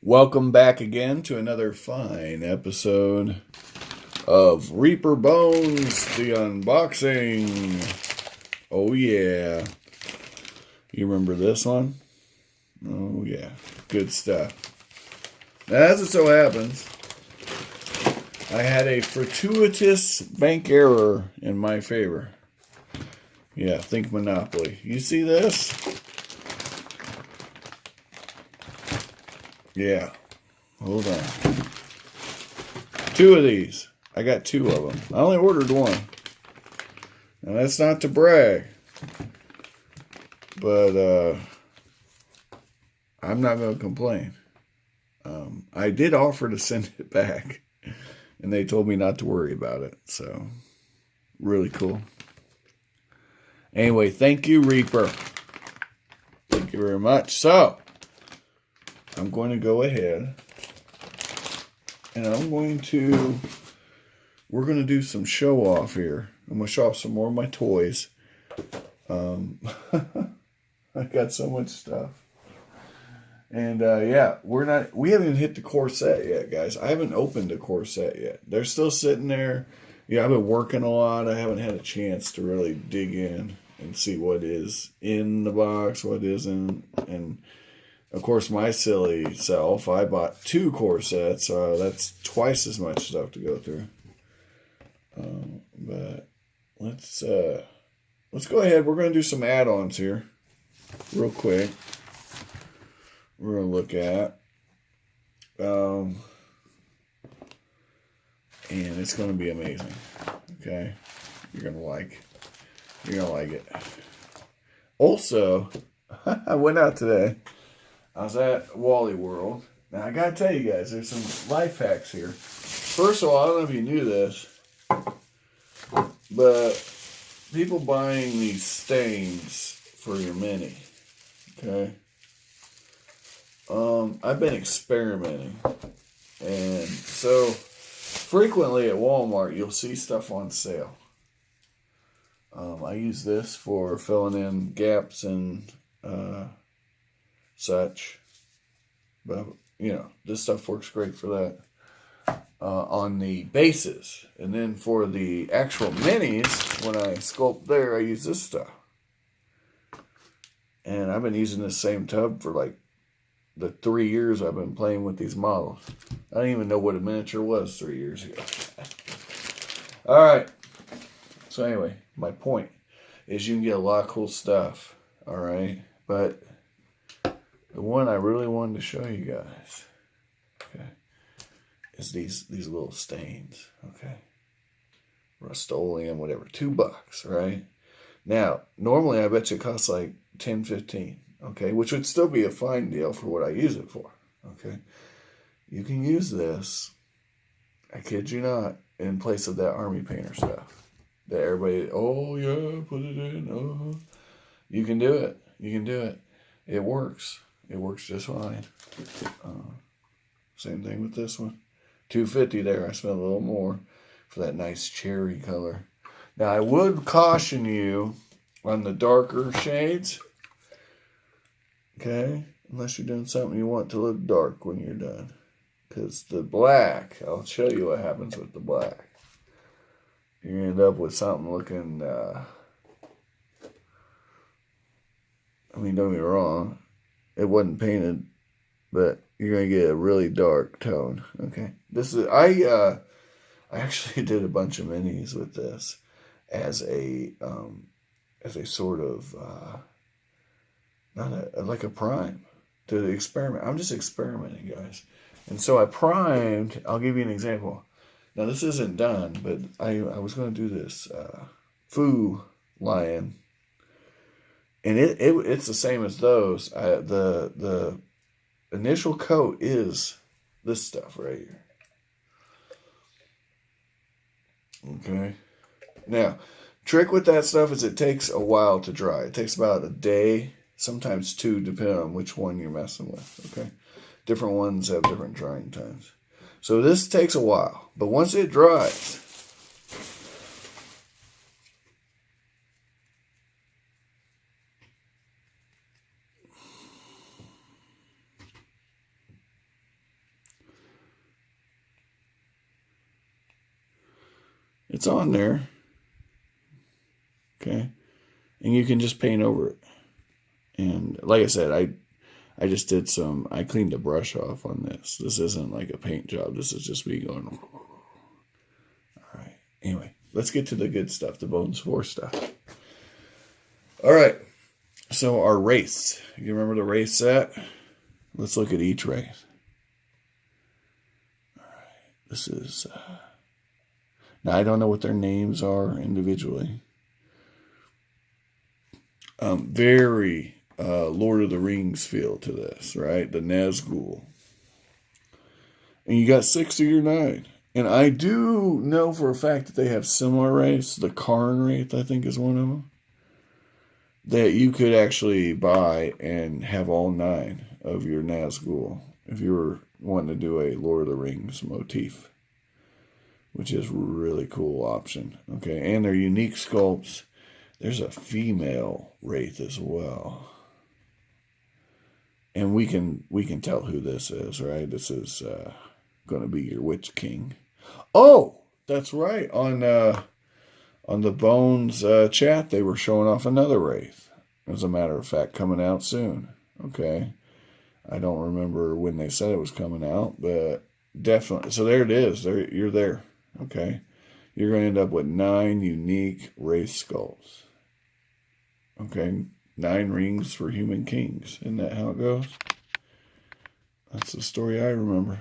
Welcome back again to another fine episode of Reaper Bones, the unboxing. Oh yeah. You remember this one? Oh yeah. Good stuff. Now, as it so happens, I had a fortuitous bank error in my favor. Yeah, think Monopoly. You see this? Yeah. Hold on. Two of these. I got two of them. I only ordered one. Now, that's not to brag. But, I'm not going to complain. I did offer to send it back. And they told me not to worry about it. So, really cool. Anyway, thank you, Reaper. Thank you very much. So, I'm going to go ahead and we're going to do some show off here. I'm going to show off some more of my toys. I got so much stuff. And yeah, we haven't even hit the core set yet, guys. I haven't opened the core set yet. They're still sitting there. Yeah, I've been working a lot. I haven't had a chance to really dig in and see what is in the box, what isn't. And of course, my silly self, I bought two core sets, so that's twice as much stuff to go through. But let's go ahead. We're going to do some add-ons here, real quick. We're going to look at, and it's going to be amazing. Okay, you're going to like it. Also, I went out today. I was at Wally World. Now, I got to tell you guys, there's some life hacks here. First of all, I don't know if you knew this, but people buying these stains for your mini, okay? I've been experimenting. And so, frequently at Walmart, you'll see stuff on sale. I use this for filling in gaps and such, but this stuff works great for that on the bases. And then for the actual minis, when I sculpt there, I use this stuff. And I've been using this same tub for like the 3 years I've been playing with these models. I didn't even know what a miniature was 3 years ago. All right. So anyway, my point is you can get a lot of cool stuff. All right, but the one I really wanted to show you guys, okay, is these little stains, okay? Rust-Oleum, whatever, $2, right? Now, normally I bet you it costs like $10, $15, okay? Which would still be a fine deal for what I use it for, okay? You can use this, I kid you not, in place of that army painter stuff. That everybody, oh yeah, put it in, You can do it. You can do it. It works. It works just fine. Same thing with this one. $2.50 there. I spent a little more for that nice cherry color. Now, I would caution you on the darker shades. Okay? Unless you're doing something you want to look dark when you're done. Because the black, I'll show you what happens with the black. You end up with something looking, don't get me wrong. It wasn't painted, but you're gonna get a really dark tone. Okay, this is I actually did a bunch of minis with this as a sort of like a prime to experiment. I'm just experimenting, guys, and so I primed. I'll give you an example. Now this isn't done, but I was gonna do this Foo Lion. And it's the same as those. The initial coat is this stuff right here. Okay. Now, trick with that stuff is it takes a while to dry. It takes about a day, sometimes two, depending on which one you're messing with. Okay. Different ones have different drying times. So this takes a while. But once it dries, It's on there. Okay. And you can just paint over it. And like I said, I just did I cleaned the brush off on this. This isn't like a paint job. This is just me going. All right. Anyway, let's get to the good stuff, the Bones 4 stuff. All right. So our wraiths. You remember the wraith set? Let's look at each wraith. All right. This is... now, I don't know what their names are individually. Very Lord of the Rings feel to this, right? The Nazgul. And you got 6 of your 9. And I do know for a fact that they have similar wraiths. The Karn Wraith, I think, is one of them. That you could actually buy and have all 9 of your Nazgul if you were wanting to do a Lord of the Rings motif. Which is a really cool option. Okay, and they're unique sculpts. There's a female wraith as well. And we can tell who this is, right? This is going to be your Witch King. Oh, that's right. On the Bones chat, they were showing off another wraith. As a matter of fact, coming out soon. Okay. I don't remember when they said it was coming out, but definitely. So there it is. You're there. Okay. You're going to end up with 9 unique wraith skulls. Okay. 9 rings for human kings. Isn't that how it goes? That's the story I remember.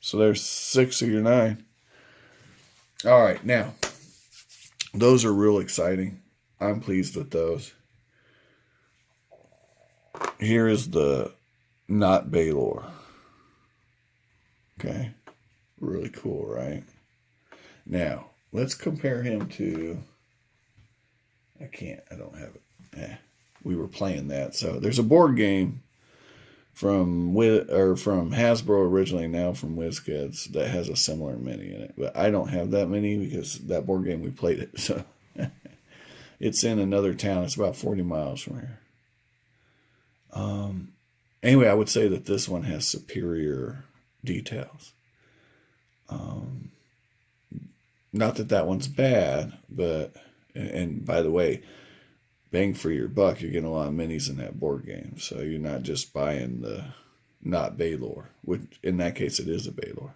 So there's 6 of your 9. All right. Now, those are real exciting. I'm pleased with those. Here is the not Baylor. Okay. Really cool, right? Now, let's compare him to... I don't have it. We were playing that. So there's a board game from Hasbro originally, now from WizKids, that has a similar mini in it. But I don't have that mini because that board game, we played it. So it's in another town. It's about 40 miles from here. Anyway, I would say that this one has superior details. Not that one's bad, but, and by the way, bang for your buck, you're getting a lot of minis in that board game. So you're not just buying the not Baylor, which in that case it is a Baylor.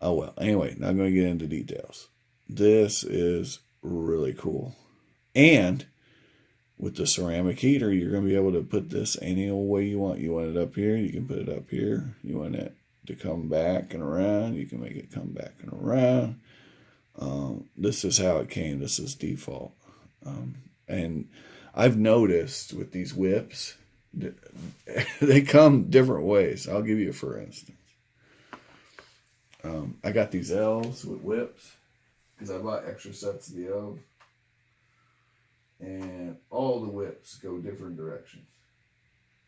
Oh well, anyway, not going to get into details. This is really cool. And with the ceramic heater, you're going to be able to put this any old way you want. You want it up here, you can put it up here. You want it to come back and around, you can make it come back and around. This is how it came. This is default. And I've noticed with these whips, they come different ways. I'll give you a for instance. I got these L's with whips because I bought extra sets of the L's. And all the whips go different directions.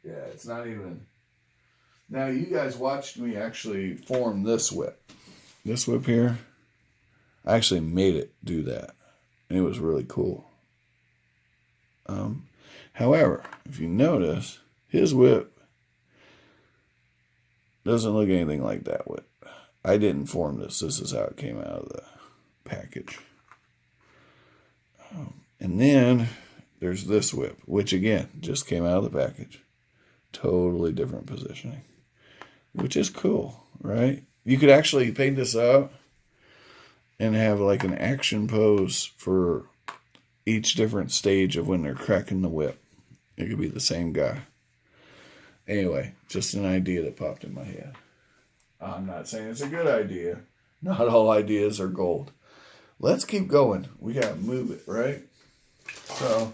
Yeah, it's not even... Now, you guys watched me actually form this whip. This whip here, I actually made it do that. And it was really cool. However, if you notice, his whip doesn't look anything like that whip. I didn't form this. This is how it came out of the package. And then there's this whip, which again, just came out of the package. Totally different positioning, which is cool, right? You could actually paint this out and have like an action pose for each different stage of when they're cracking the whip. It could be the same guy. Anyway, just an idea that popped in my head. I'm not saying it's a good idea. Not all ideas are gold. Let's keep going. We got to move it, right? So,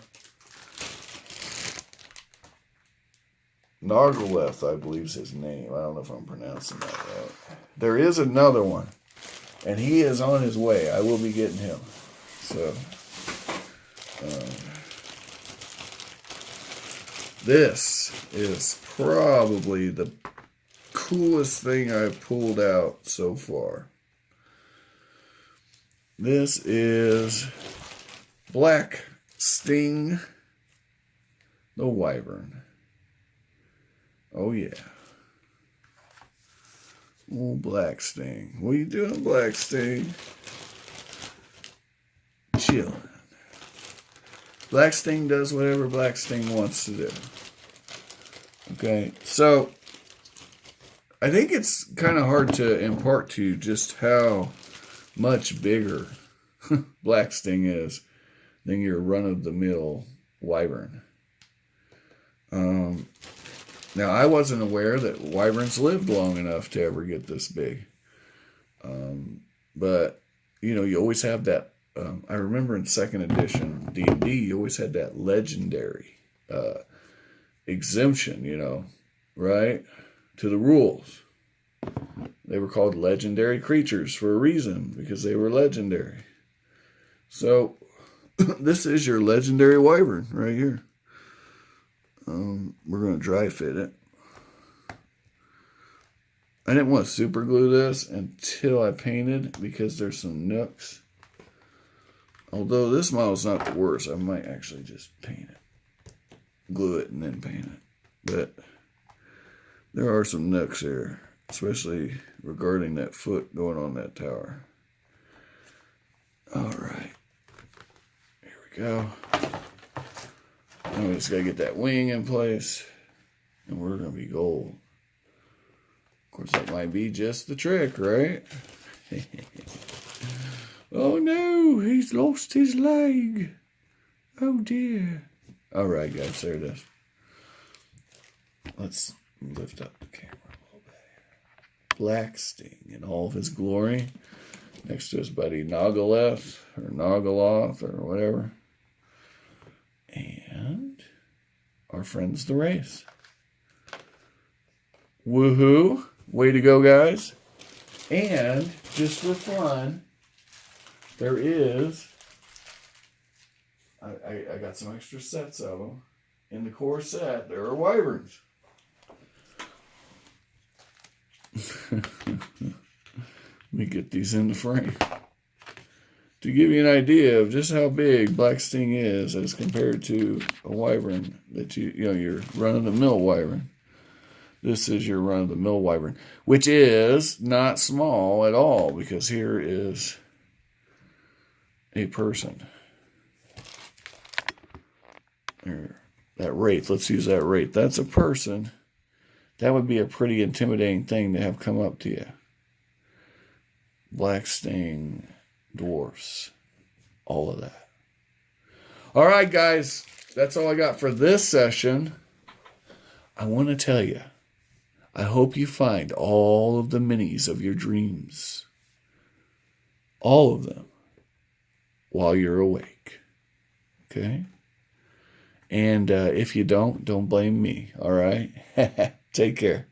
Narglauth, I believe is his name. I don't know if I'm pronouncing that right. There is another one, and he is on his way. I will be getting him. So, this is probably the coolest thing I've pulled out so far. This is blacksting the Wyvern. Oh yeah. Oh, blacksting. What are you doing, blacksting? chilling. Blacksting does whatever Blacksting wants to do. Okay, so I think it's kind of hard to impart to you just how much bigger Blacksting is than your run-of-the-mill Wyvern. Now, I wasn't aware that Wyverns lived long enough to ever get this big. But, you know, you always have that. I remember in 2nd edition D&D, you always had that legendary exemption, you know, right? To the rules. They were called legendary creatures for a reason, because they were legendary. So, this is your legendary Wyvern right here. We're going to dry fit it. I didn't want to super glue this until I painted, because there's some nooks. Although this model's not the worst, I might actually just paint it. Glue it and then paint it. But there are some nooks here, especially regarding that foot going on that tower. Alright. Here we go. Now we just got to get that wing in place. And we're going to be gold. Of course, that might be just the trick, right? Oh no, he's lost his leg. Oh dear. Alright guys, there it is. Let's lift up the camera a little bit. Blacksting in all of his glory. Next to his buddy Narglauth or Narglauth or whatever. And our friends the Wraiths. Woohoo. Way to go, guys. And just for fun, there is, I got some extra sets of them. In the core set, there are Wyverns. Let me get these in the frame. To give you an idea of just how big Blacksting is as compared to a Wyvern that you know, your run-of-the-mill Wyvern. This is your run-of-the-mill Wyvern, which is not small at all, because here is a person. There, that Wraith, let's use that Wraith. That's a person. That would be a pretty intimidating thing to have come up to you. Blacksting, dwarfs, all of that. All right, guys, that's all I got for this session. I want to tell you, I hope you find all of the minis of your dreams. All of them. While you're awake. Okay? And if you don't blame me. All right? Take care.